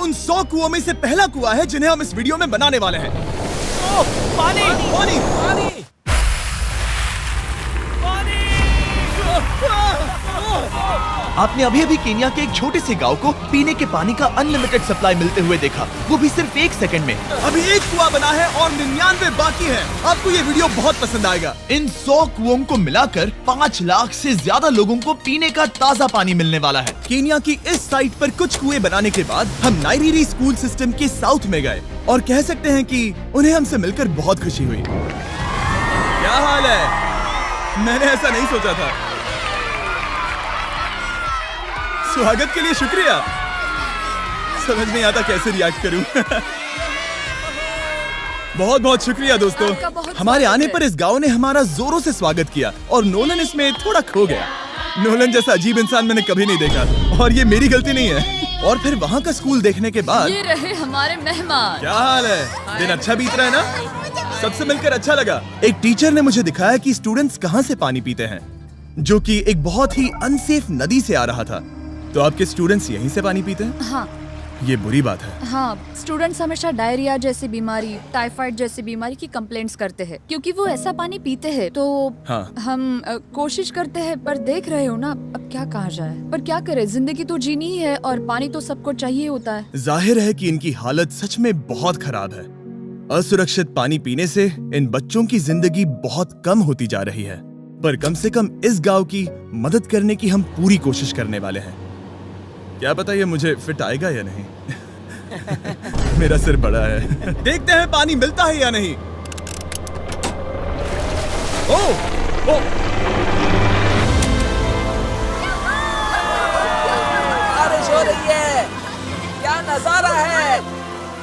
उन 100 कुओं में से पहला कुआं है जिन्हें हम इस वीडियो में बनाने वाले हैं। पानी पानी पानी आपने अभी अभी केन्या के एक छोटे से गांव को पीने के पानी का अनलिमिटेड सप्लाई मिलते हुए देखा, वो भी सिर्फ 1 सेकंड में। अभी एक कुआं बना है और 99 बाकी है। आपको ये वीडियो बहुत पसंद आएगा। इन 100 कुओं को मिलाकर 5 लाख से ज्यादा लोगों को पीने का ताज़ा पानी मिलने वाला है। केन्या की इस साइट पर कुछ कुएं बनाने के बाद हम नाइरीरी स्कूल सिस्टम के साउथ में गए और कह सकते हैं कि उन्हें हमसे मिलकर बहुत खुशी हुई। क्या हाल है? मैंने ऐसा नहीं सोचा था। स्वागत के लिए शुक्रिया। समझ नहीं आता कैसे रिएक्ट करूं। बहुत बहुत शुक्रिया दोस्तों। हमारे आने पर इस गांव ने हमारा जोरों से स्वागत किया और नोलन इसमें थोड़ा खो गया। नोलन जैसा अजीब इंसान मैंने कभी नहीं देखा और ये मेरी गलती नहीं है। और फिर वहाँ का स्कूल देखने के बाद ये रहे हमारे मेहमान। क्या हाल है? दिन अच्छा बीत रहा है ना? सबसे मिलकर अच्छा लगा। एक टीचर ने मुझे दिखाया कि स्टूडेंट्स कहाँ से पानी पीते हैं, जो कि एक बहुत ही अनसेफ नदी से आ रहा था। तो आपके स्टूडेंट्स यहीं से पानी पीते हैं? हाँ ये बुरी बात है। हाँ, स्टूडेंट्स हमेशा डायरिया जैसी बीमारी, टाइफाइड जैसी बीमारी की कंप्लेंट्स करते हैं क्योंकि वो ऐसा पानी पीते हैं। तो हाँ। हम कोशिश करते हैं, पर देख रहे हो ना, अब क्या कहा जाए। पर क्या करे, जिंदगी तो जीनी ही है और पानी तो सबको चाहिए होता है। जाहिर है कि इनकी हालत सच में बहुत खराब है। असुरक्षित पानी पीने से इन बच्चों की जिंदगी बहुत कम होती जा रही है, पर कम से कम इस गांव की मदद करने की हम पूरी कोशिश करने वाले हैं। क्या पता ये मुझे फिट आएगा या नहीं। मेरा सिर बड़ा है। देखते हैं पानी मिलता है या नहीं। ओह, बारिश हो रही है, क्या नजारा है।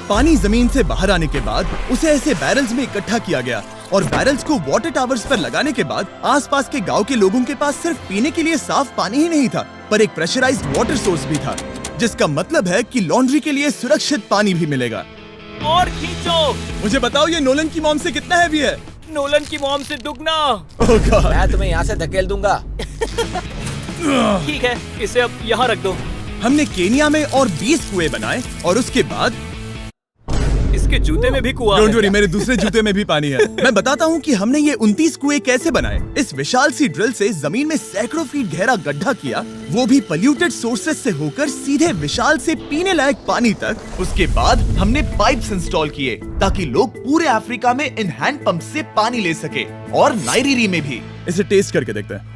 पानी जमीन से बाहर आने के बाद उसे ऐसे बैरल्स में इकट्ठा किया गया और बैरल्स को वाटर टावर्स पर लगाने के बाद आसपास के गांव के लोगों के पास सिर्फ पीने के लिए साफ पानी ही नहीं था, पर एक प्रेशराइज्ड वाटर सोर्स भी था, जिसका मतलब है कि लॉन्ड्री के लिए सुरक्षित पानी भी मिलेगा। और खींचो। मुझे बताओ ये नोलन की मॉम से कितना हैवी है? नोलन की मॉम से दुगना। ओह गॉड। मैं तुम्हें यहाँ से धकेल दूंगा। ठीक है, इसे अब यहाँ रख दो। हमने केन्या में और 20 कुएं बनाए और उसके बाद इसके जूते में भी कुआं डोंट है। वरी, मेरे दूसरे जूते में भी पानी है। मैं बताता हूँ कि हमने ये 29 कुएं कैसे बनाए। इस विशाल सी ड्रिल से जमीन में सैकड़ों फीट गहरा गड्ढा किया, वो भी पॉल्यूटेड सोर्सेज से होकर सीधे विशाल से पीने लायक पानी तक। उसके बाद हमने पाइप्स इंस्टॉल किए ताकि लोग पूरे अफ्रीका में इन हैंड पंप से पानी ले सके, और नाइरीरी में भी। इसे टेस्ट करके देखते हैं।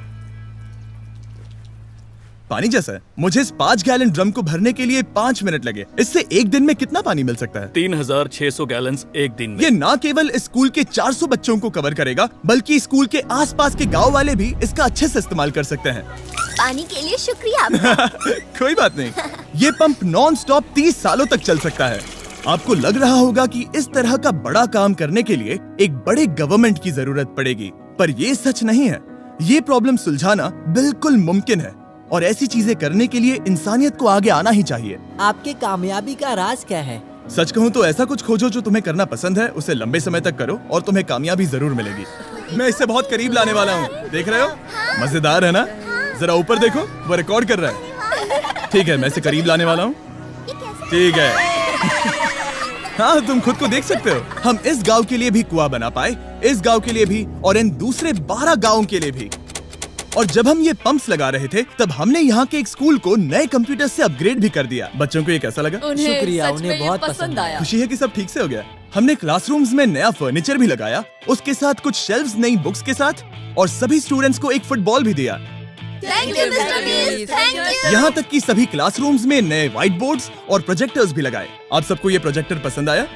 पानी जैसा है। मुझे इस 5 गैलन ड्रम को भरने के लिए 5 मिनट लगे। इससे एक दिन में कितना पानी मिल सकता है? 3600 गैलन्स एक दिन में। ये ना केवल इस स्कूल के 400 बच्चों को कवर करेगा, बल्कि स्कूल के आसपास के गांव वाले भी इसका अच्छे से इस्तेमाल कर सकते हैं। पानी के लिए शुक्रिया आपका। कोई बात नहीं। ये पंप नॉन स्टॉप 30 सालों तक चल सकता है। आपको लग रहा होगा कि इस तरह का बड़ा काम करने के लिए एक बड़े गवर्नमेंट की जरूरत पड़ेगी, पर ये सच नहीं है। ये प्रॉब्लम सुलझाना बिल्कुल मुमकिन है और ऐसी चीजें करने के लिए इंसानियत को आगे आना ही चाहिए। आपकी कामयाबी का राज क्या है? सच कहूँ तो ऐसा कुछ खोजो जो तुम्हें करना पसंद है, उसे लंबे समय तक करो और तुम्हें कामयाबी जरूर मिलेगी। मैं इसे बहुत करीब लाने वाला हूँ, देख रहे हो? मजेदार है ना? जरा ऊपर देखो, वो रिकॉर्ड कर रहा है। ठीक है, मैं इसे करीब लाने वाला हूँ। ठीक है। हाँ, तुम खुद को देख सकते हो। हम इस गांव के लिए भी कुआं बना पाए, इस गांव के लिए भी और इन दूसरे 12 गांवों के लिए भी। और जब हम ये पंप्स लगा रहे थे, तब हमने यहाँ के एक स्कूल को नए कंप्यूटर से अपग्रेड भी कर दिया। बच्चों को ये कैसा लगा? उन्हें शुक्रिया, सच उन्हें में ये बहुत पसंद पसंद आया। खुशी है कि सब ठीक से हो गया। हमने क्लासरूम्स में नया फर्नीचर भी लगाया, उसके साथ कुछ शेल्व्स नई बुक्स के साथ, और सभी स्टूडेंट्स को एक फुटबॉल भी दिया। Thank you mister beast, thank you. यहाँ तक कि सभी क्लासरूम्स में नए व्हाइट बोर्ड्स और प्रोजेक्टर्स भी लगाए। आप सबको ये प्रोजेक्टर पसंद आया?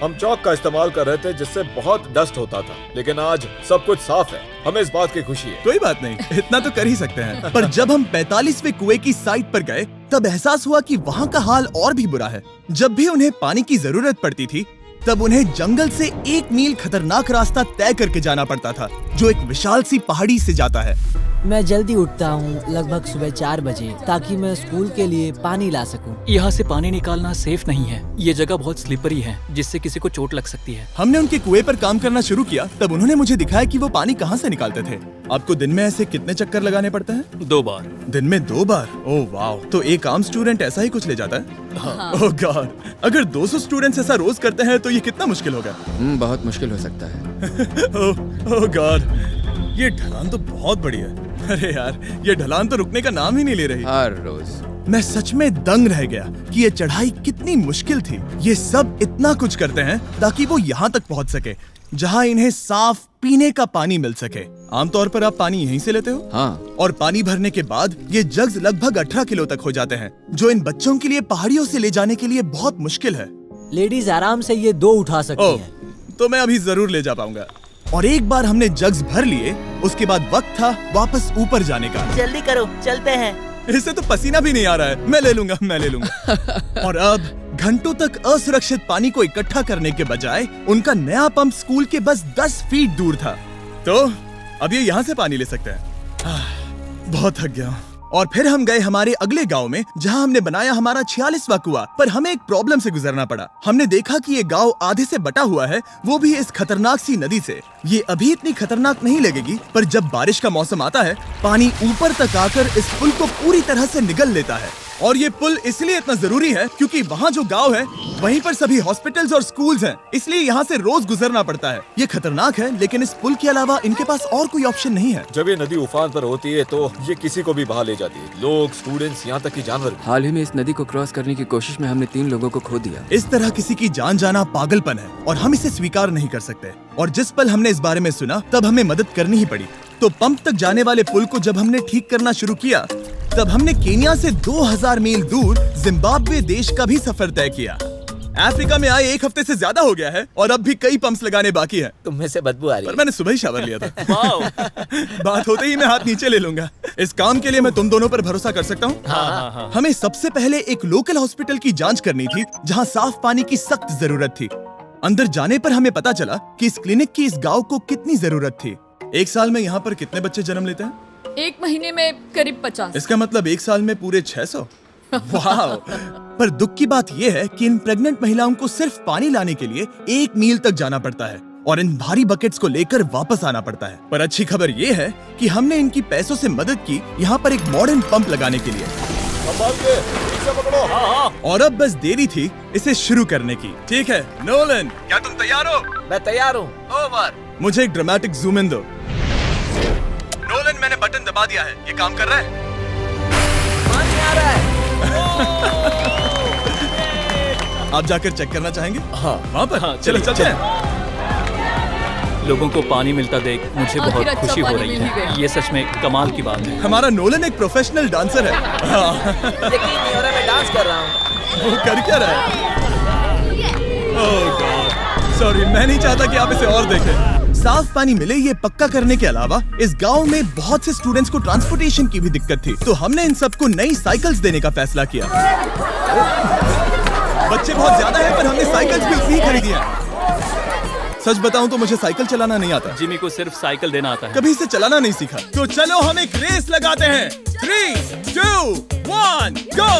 हम चौक का इस्तेमाल कर रहे थे जिससे बहुत डस्ट होता था, लेकिन आज सब कुछ साफ है। हमें इस बात की खुशी है। कोई बात नहीं, इतना तो कर ही सकते हैं। पर जब हम 45वें कुएं की साइट पर गए, तब एहसास हुआ कि वहाँ का हाल और भी बुरा है। जब भी उन्हें पानी की जरूरत पड़ती थी, तब उन्हें जंगल से 1 मील खतरनाक रास्ता तय करके जाना पड़ता था, जो एक विशाल सी पहाड़ी से जाता है। मैं जल्दी उठता हूँ, लगभग सुबह 4 बजे, ताकि मैं स्कूल के लिए पानी ला सकूँ। यहाँ से पानी निकालना सेफ नहीं है। ये जगह बहुत स्लिपरी है, जिससे किसी को चोट लग सकती है। हमने उनके कुएं पर काम करना शुरू किया, तब उन्होंने मुझे दिखाया कि वो पानी कहाँ से निकालते थे। आपको दिन में ऐसे कितने चक्कर लगाने पड़ते हैं? 2 बार। दिन में 2 बार? ओह वाह, तो एक आम स्टूडेंट ऐसा ही कुछ ले जाता है? ओह गॉड, अगर 200 स्टूडेंट्स ऐसा रोज करते हैं तो ये कितना मुश्किल होगा? बहुत मुश्किल हो सकता है। ओह गॉड, ये ढलान तो बहुत बड़ी है। अरे यार, ये ढलान तो रुकने का नाम ही नहीं ले रही। हर रोज मैं सच में दंग रह गया कि ये चढ़ाई कितनी मुश्किल थी। ये सब इतना कुछ करते हैं ताकि वो यहाँ तक पहुँच सके, जहाँ इन्हें साफ पीने का पानी मिल सके। आमतौर पर आप पानी यहीं से लेते हो? हाँ। और पानी भरने के बाद ये जग्स लगभग 18 किलो तक हो जाते हैं, जो इन बच्चों के लिए पहाड़ियों से ले जाने के लिए बहुत मुश्किल है। लेडीज आराम से ये 2 उठा सकती ओह, हैं। तो मैं अभी जरूर ले जा पाऊंगा। और एक बार हमने जग्स भर लिए, उसके बाद वक्त था वापस ऊपर जाने का। जल्दी करो, चलते हैं। इससे तो पसीना भी नहीं आ रहा है। मैं ले लूंगा। और अब घंटों तक असुरक्षित पानी को इकट्ठा करने के बजाय उनका नया पंप स्कूल के बस 10 फीट दूर था, तो अब ये यहाँ से पानी ले सकते हैं। बहुत थक गया हूँ। और फिर हम गए हमारे अगले गांव में, जहां हमने बनाया हमारा 46वां कुआं। पर हमें एक प्रॉब्लम से गुजरना पड़ा। हमने देखा कि ये गांव आधे से बटा हुआ है, वो भी इस खतरनाक सी नदी से। ये अभी इतनी खतरनाक नहीं लगेगी, पर जब बारिश का मौसम आता है, पानी ऊपर तक आकर इस पुल को पूरी तरह से निगल लेता है। और ये पुल इसलिए इतना जरूरी है क्योंकि वहाँ जो गांव है, वहीं पर सभी हॉस्पिटल्स और स्कूल्स हैं, इसलिए यहाँ से रोज गुजरना पड़ता है। ये खतरनाक है, लेकिन इस पुल के अलावा इनके पास और कोई ऑप्शन नहीं है। जब ये नदी उफान पर होती है तो ये किसी को भी बहा ले जाती है, लोग, स्टूडेंट्स, यहाँ तक कि जानवर भी। हाल ही में इस नदी को क्रॉस करने की कोशिश में हमने 3 लोगों को खो दिया। इस तरह किसी की जान जाना पागलपन है और हम इसे स्वीकार नहीं कर सकते। और जिस पल हमने इस बारे में सुना, तब हमें मदद करनी ही पड़ी। तो पंप तक जाने वाले पुल को जब हमने ठीक करना शुरू किया, तब हमने केन्या से 2000 मील दूर जिम्बाब्वे देश का भी सफर तय किया। अफ्रीका में आए 1 हफ्ते से ज्यादा हो गया है और अब भी कई पंप्स लगाने बाकी है। तुम में से बदबू आ रही पर है। मैंने सुबह ही शावर लिया था। बात होते ही मैं हाथ नीचे ले लूंगा। इस काम के लिए मैं तुम दोनों पर भरोसा कर सकता हूँ? हाँ। हमें सबसे पहले एक लोकल हॉस्पिटल की जांच करनी थी, जहाँ साफ पानी की सख्त जरूरत थी। अंदर जाने पर हमें पता चला कि इस क्लिनिक की इस गांव को कितनी जरूरत थी। 1 साल में यहाँ पर कितने बच्चे जन्म लेते हैं? 1 महीने में करीब 50। इसका मतलब 1 साल में पूरे 600। वाह! पर दुख की बात यह है कि इन प्रेग्नेंट महिलाओं को सिर्फ पानी लाने के लिए 1 मील तक जाना पड़ता है और इन भारी बकेट्स को लेकर वापस आना पड़ता है। पर अच्छी खबर ये है कि हमने इनकी पैसों से मदद की यहाँ पर एक मॉडर्न पंप लगाने के लिए। और अब बस देरी थी इसे शुरू करने की। ठीक है नोलन, क्या तुम तैयार हो? मैं तैयार हूँ। ओवर। मुझे एक ड्रामेटिक जूम इन दो। नोलन, मैंने बटन दबा दिया है, ये काम कर रहा है? पानी आ रहा है। आप जाकर चेक करना चाहेंगे? हाँ। वहाँ पर? हाँ, चलो चलिए, चलते हैं। लोगों को पानी मिलता देख मुझे आखिर बहुत अच्छा खुशी हो पानी रही मिल ही है। गया। ये सच में कमाल की बात है। हमारा नोलन एक प्रोफेशनल डांसर है। हाँ। यकीन नहीं हो रहा, मैं डांस कर रहा हूँ। वो कर क्या रहा है? ओह गॉड, सॉरी, मैं नहीं चाहता कि आप इसे और देखें। साफ पानी मिले ये पक्का करने के अलावा इस गांव में बहुत से स्टूडेंट्स को ट्रांसपोर्टेशन की भी दिक्कत थी, तो हमने इन सबको नई साइकिल्स देने का फैसला किया। बच्चे बहुत ज्यादा हैं, पर हमने साइकिल्स भी उतनी ही खरीदी हैं। सच बताऊं तो मुझे साइकिल चलाना नहीं आता। जिमी को सिर्फ साइकिल देना आता है। कभी इसे चलाना नहीं सीखा। तो चलो हम एक रेस लगाते हैं। 3, 2, 1, गो!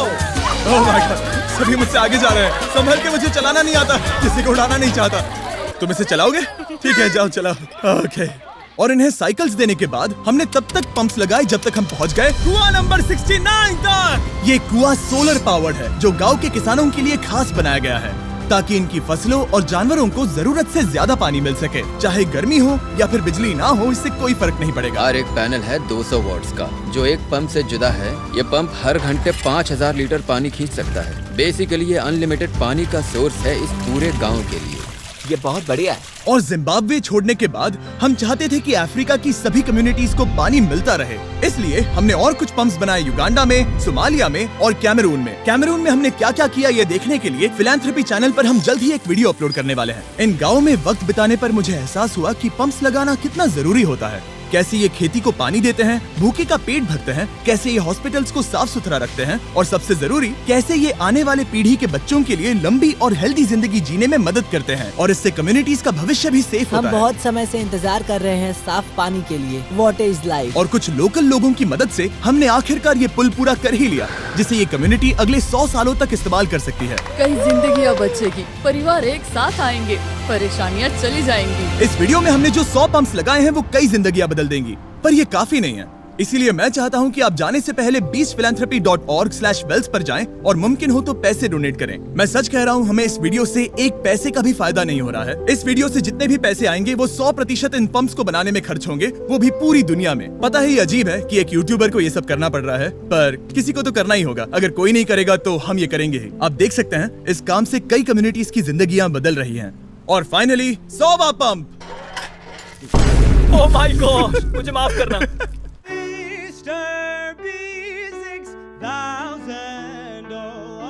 ओह माय गॉड, सभी मुझसे आगे जा रहे हैं। संभल के, मुझे चलाना नहीं आता, किसी को उड़ाना नहीं चाहता। तुम इसे चलाओगे? ठीक है, जाओ चलाओ। ओके। और इन्हें साइकिल्स देने के बाद हमने तब तक पंप्स लगाए जब तक हम पहुंच गए कुआं नंबर 69 तक। ये कुआं सोलर पावर्ड है, जो गांव के किसानों के लिए खास बनाया गया है, ताकि इनकी फसलों और जानवरों को जरूरत से ज्यादा पानी मिल सके। चाहे गर्मी हो या फिर बिजली ना हो, इससे कोई फर्क नहीं पड़ेगा। और एक पैनल है 200 वॉट्स का, जो एक पंप से जुदा है। ये पंप हर घंटे 5000 लीटर पानी खींच सकता है। बेसिकली ये अनलिमिटेड पानी का सोर्स है इस पूरे गाँव के लिए। ये बहुत बढ़िया है। और जिम्बाब्वे छोड़ने के बाद हम चाहते थे कि अफ्रीका की सभी कम्युनिटीज को पानी मिलता रहे, इसलिए हमने और कुछ पंप्स बनाए युगांडा में, सोमालिया में और कैमरून में। कैमरून में हमने क्या क्या किया ये देखने के लिए फिलैंथ्रोपी चैनल पर हम जल्द ही एक वीडियो अपलोड करने वाले हैं। इन गाँव में वक्त बिताने पर मुझे एहसास हुआ कि पंप्स लगाना कितना जरूरी होता है। कैसे ये खेती को पानी देते हैं, भूखे का पेट भरते हैं, कैसे ये हॉस्पिटल्स को साफ सुथरा रखते हैं और सबसे जरूरी कैसे ये आने वाले पीढ़ी के बच्चों के लिए लंबी और हेल्दी जिंदगी जीने में मदद करते हैं और इससे कम्युनिटीज का भविष्य भी सेफ हम होता है। बहुत समय से इंतजार कर रहे हैं साफ पानी के लिए। Water is life. और कुछ लोकल लोगों की मदद से हमने आखिरकार ये पुल पूरा कर ही लिया, जिसे ये कम्युनिटी अगले 100 सालों तक इस्तेमाल कर सकती है। कई जिंदगियां बचेगी, परिवार एक साथ आएंगे, परेशानियां चली जाएंगी। इस वीडियो में हमने जो 100 पंप्स लगाए हैं वो कई जिंदगियां बदल देंगी, पर ये काफी नहीं है। इसीलिए मैं चाहता हूं कि आप जाने से पहले beachphilanthropy.org/wells पर जाएं और मुमकिन हो तो पैसे डोनेट करें। मैं सच कह रहा हूं, हमें इस वीडियो से एक पैसे का भी फायदा नहीं हो रहा है। इस वीडियो से जितने भी पैसे आएंगे वो 100% इन पंप्स को बनाने में खर्च होंगे, वो भी पूरी दुनिया में। पता है ये अजीब है कि एक यूट्यूबर को ये सब करना पड़ रहा है, पर किसी को तो करना ही होगा। अगर कोई नहीं करेगा तो हम ये करेंगे ही। आप देख सकते हैं इस काम से कई कम्युनिटीज की जिंदगियां बदल रही हैं। और फाइनली 100वां पंप। ओह माय गॉड, मुझे माफ करना।